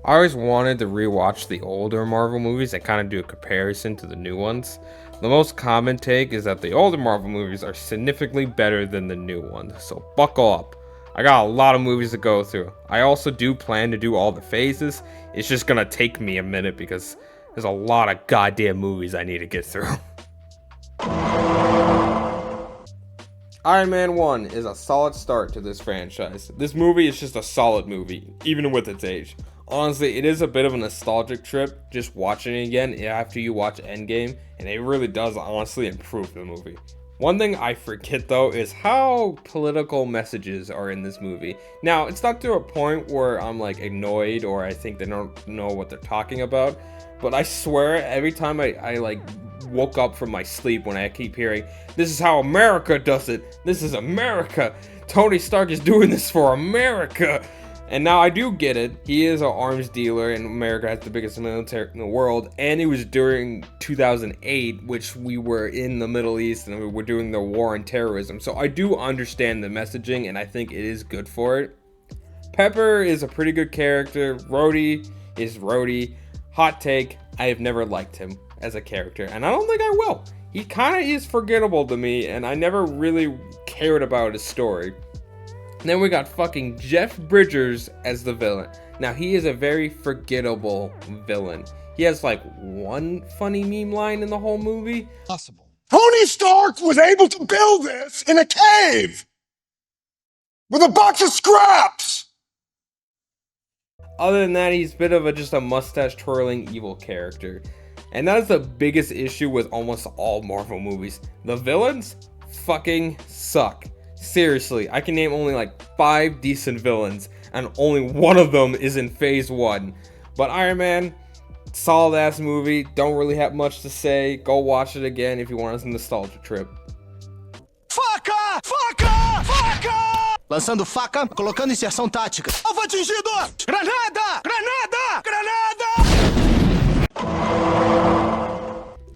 I always wanted to rewatch the older Marvel movies and kind of do a comparison to the new ones. The most common take is that the older Marvel movies are significantly better than the new ones, so buckle up. I got a lot of movies to go through. I also do plan to do all the phases. It's just gonna take me a minute because there's a lot of goddamn movies I need to get through. Iron Man 1 is a solid start to this franchise. This movie is just a solid movie, even with its age. Honestly, it is a bit of a nostalgic trip just watching it again after you watch Endgame, and it really does honestly improve the movie. One thing I forget though is how political messages are in this movie. Now, it's not to a point where I'm like annoyed or I think they don't know what they're talking about, but I swear every time I like woke up from my sleep when I keep hearing, "This is how America does it. This is America. Tony Stark is doing this for America." And now I do get it. He is an arms dealer, and America has the biggest military in the world. And it was during 2008, which we were in the Middle East and we were doing the war on terrorism. So I do understand the messaging, and I think it is good for it. Pepper is a pretty good character. Rhodey is Rhodey. Hot take, I have never liked him as a character, and I don't think I will. He kind of is forgettable to me, and I never really cared about his story. And then we got fucking Jeff Bridges as the villain. Now, he is a very forgettable villain. He has like one funny meme line in the whole movie. Possible. Tony Stark was able to build this in a cave with a box of scraps. Other than that, he's a bit of just a mustache twirling evil character. And that is the biggest issue with almost all Marvel movies. The villains fucking suck. Seriously, I can name only like 5 decent villains, and only one of them is in phase 1. But Iron Man, solid ass movie, don't really have much to say. Go watch it again if you want a nostalgia trip. Faca! Faca! Faca! Lançando faca, colocando inserção tática. Alvo atingido! Granada! Granada! Granada!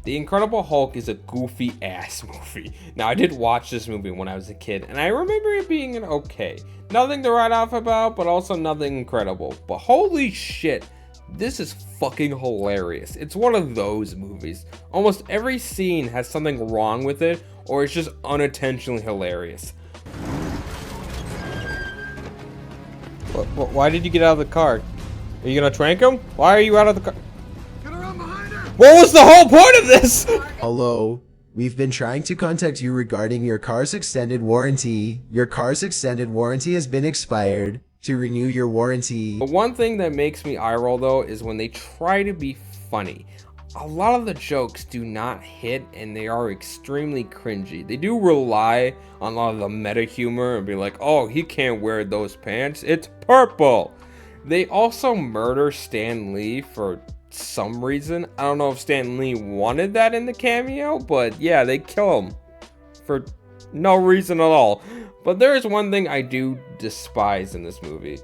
The Incredible Hulk is a goofy ass movie. Now, I did watch this movie when I was a kid, and I remember it being an okay. Nothing to write off about, but also nothing incredible. But holy shit, this is fucking hilarious. It's one of those movies. Almost every scene has something wrong with it, or it's just unintentionally hilarious. Why did you get out of the car? Are you gonna trank him? Why are you out of the car? What was the whole point of this? Hello, we've been trying to contact you regarding your car's extended warranty. Your car's extended warranty has been expired. To renew your warranty. But one thing that makes me eye roll though is when they try to be funny. A lot of the jokes do not hit and they are extremely cringy. They do rely on a lot of the meta humor and be like, "Oh, he can't wear those pants. It's purple." They also murder Stan Lee for some reason. I don't know if Stan Lee wanted that in the cameo, but yeah, they kill him for no reason at all. But there is one thing I do despise in this movie.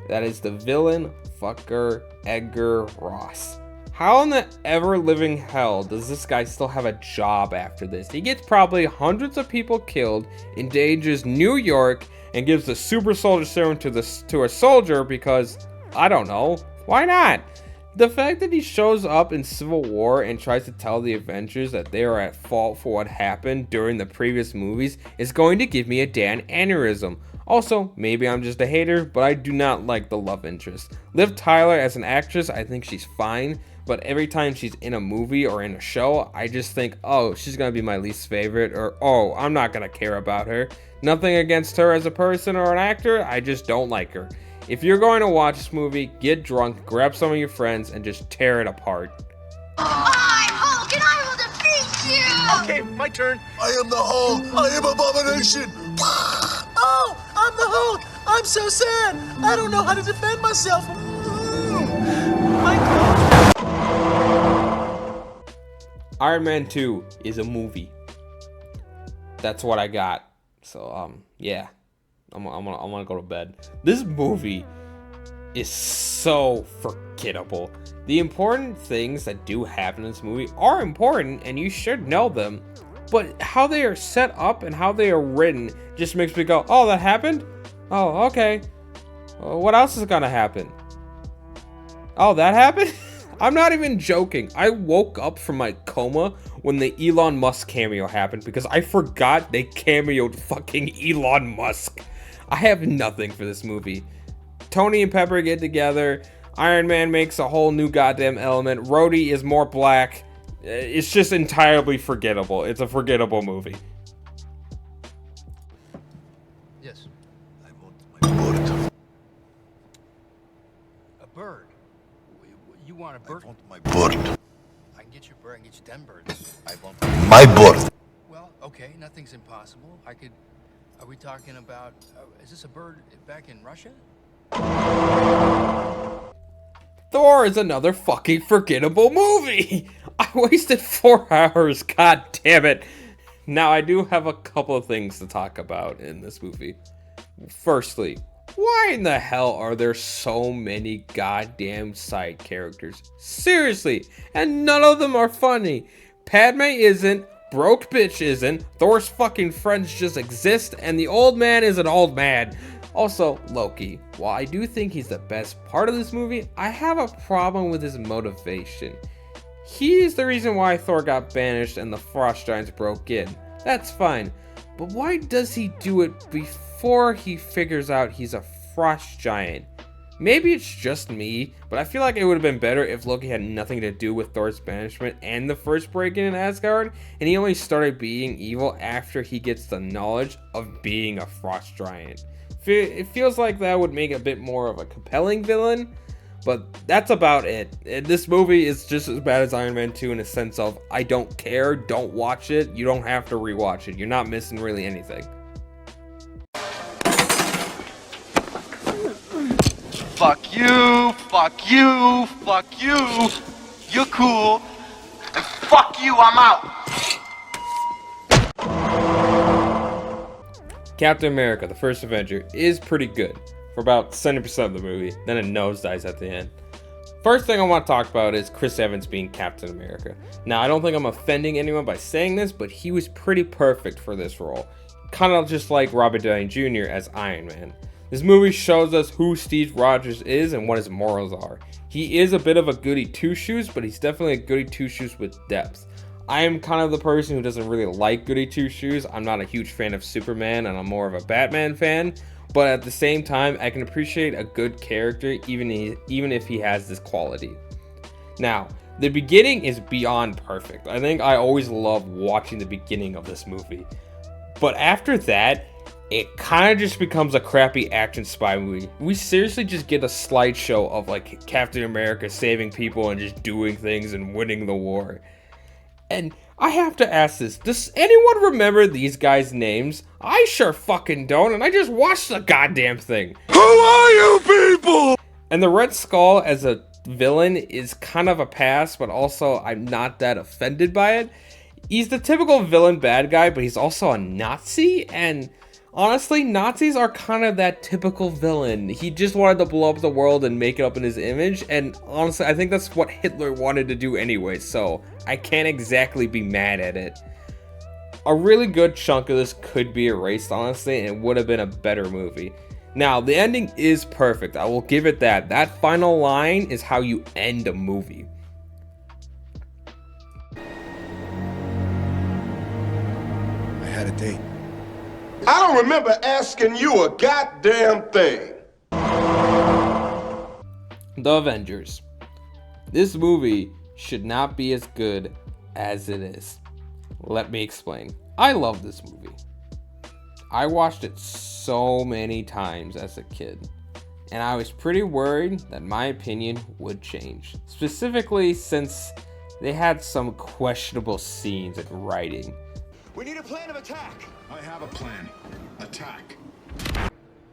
That is the villain fucker Edgar Ross. How in the ever living hell does this guy still have a job after this? He gets probably hundreds of people killed, endangers New York, and gives the super soldier serum to a soldier because, I don't know, why not? The fact that he shows up in Civil War and tries to tell the Avengers that they are at fault for what happened during the previous movies is going to give me a Dan aneurysm. Also, maybe I'm just a hater, but I do not like the love interest. Liv Tyler as an actress, I think she's fine, but every time she's in a movie or in a show, I just think, oh, she's gonna be my least favorite, or oh, I'm not gonna care about her. Nothing against her as a person or an actor, I just don't like her. If you're going to watch this movie, get drunk, grab some of your friends, and just tear it apart. I'm Hulk and I will defeat you! Okay, my turn. I am the Hulk. I am Abomination. Oh, I'm the Hulk. I'm so sad. I don't know how to defend myself. My God. Iron Man 2 is a movie. That's what I got. So, yeah. I'm gonna go to bed. This movie is so forgettable. The important things that do happen in this movie are important and you should know them. But how they are set up and how they are written just makes me go, oh, that happened? Oh, okay. What else is gonna happen? Oh, that happened? I'm not even joking. I woke up from my coma when the Elon Musk cameo happened because I forgot they cameoed fucking Elon Musk. I have nothing for this movie. Tony and Pepper get together. Iron Man makes a whole new goddamn element. Rhodey is more black. It's just entirely forgettable. It's a forgettable movie. Yes. I want my bird. A bird. You want a I bird? want my bird. I can get you a bird. I can get you 10 birds. I want my bird. Well, okay, nothing's impossible. I could. Are we talking about? Is this a bird back in Russia? Thor is another fucking forgettable movie. I wasted 4 hours. God damn it. Now, I do have a couple of things to talk about in this movie. Firstly, why in the hell are there so many goddamn side characters? Seriously, and none of them are funny. Padme isn't, broke bitch isn't, Thor's fucking friends just exist, and the old man is an old man. Also, Loki. While I do think he's the best part of this movie, I have a problem with his motivation. He's the reason why Thor got banished and the Frost Giants broke in. That's fine. But why does he do it before he figures out he's a Frost Giant? Maybe it's just me, but I feel like it would have been better if Loki had nothing to do with Thor's banishment and the first break-in in Asgard, and he only started being evil after he gets the knowledge of being a Frost Giant. It feels like that would make a bit more of a compelling villain, but that's about it. This movie is just as bad as Iron Man 2 in a sense of, I don't care, don't watch it, you don't have to rewatch it, you're not missing really anything. Fuck you, fuck you, fuck you. You're cool. And fuck you, I'm out. Captain America, the First Avenger, is pretty good for about 70% of the movie, then it nosedives at the end. First thing I want to talk about is Chris Evans being Captain America. Now, I don't think I'm offending anyone by saying this, but he was pretty perfect for this role. Kind of just like Robert Downey Jr. as Iron Man. This movie shows us who Steve Rogers is and what his morals are. He is a bit of a goody two-shoes, but he's definitely a goody two-shoes with depth. I am kind of the person who doesn't really like goody two-shoes. I'm not a huge fan of Superman, and I'm more of a Batman fan. But at the same time, I can appreciate a good character even if he has this quality. Now, the beginning is beyond perfect. I think I always love watching the beginning of this movie. But after that, it kind of just becomes a crappy action spy movie. We seriously just get a slideshow of like Captain America saving people and just doing things and winning the war. And I have to ask this, does anyone remember these guys' names? I sure fucking don't, and I just watched the goddamn thing. Who are you people? And the Red Skull as a villain is kind of a pass, but also I'm not that offended by it. He's the typical villain bad guy, but he's also a Nazi, and honestly, Nazis are kind of that typical villain. He just wanted to blow up the world and make it up in his image, and honestly, I think that's what Hitler wanted to do anyway, so I can't exactly be mad at it. A really good chunk of this could be erased, honestly, and it would have been a better movie. Now, the ending is perfect, I will give it that. That final line is how you end a movie. I had a date. I don't remember asking you a goddamn thing. The Avengers. This movie should not be as good as it is. Let me explain. I love this movie. I watched it so many times as a kid, and I was pretty worried that my opinion would change. Specifically since they had some questionable scenes in writing. We need a plan of attack. I have a plan. Attack.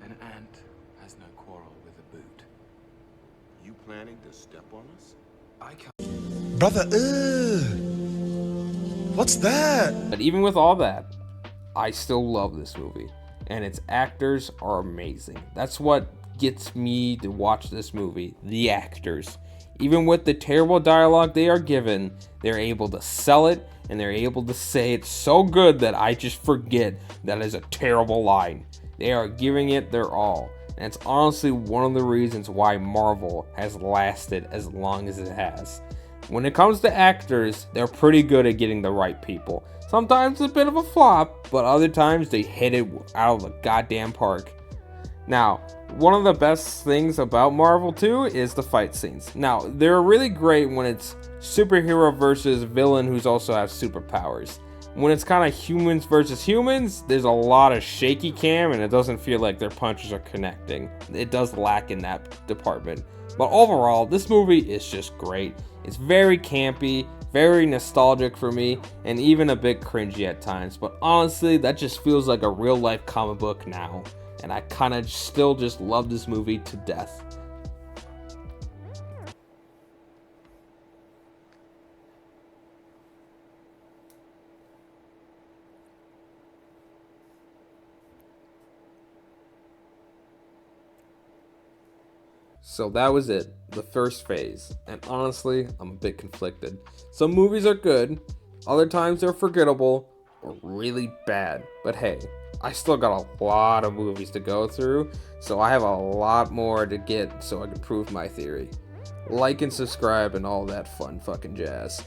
An ant has no quarrel with a boot. You planning to step on us? I can't. Brother, what's that? But even with all that, I still love this movie, and its actors are amazing. That's what gets me to watch this movie, the actors. Even with the terrible dialogue they are given, they're able to sell it, and they're able to say it so good that I just forget that is a terrible line. They are giving it their all, and it's honestly one of the reasons why Marvel has lasted as long as it has. When it comes to actors, they're pretty good at getting the right people. Sometimes it's a bit of a flop, but other times they hit it out of the goddamn park. Now, one of the best things about Marvel too is the fight scenes. Now, they're really great when it's superhero versus villain who's also have superpowers. When it's kind of humans versus humans, there's a lot of shaky cam and it doesn't feel like their punches are connecting. It does lack in that department. But overall, this movie is just great. It's very campy, very nostalgic for me, and even a bit cringy at times. But honestly, that just feels like a real life comic book now. And I kind of still just love this movie to death. So that was it, the first phase, and honestly, I'm a bit conflicted. Some movies are good, other times they're forgettable or really bad, but hey, I still got a lot of movies to go through, so I have a lot more to get so I can prove my theory. Like and subscribe and all that fun fucking jazz.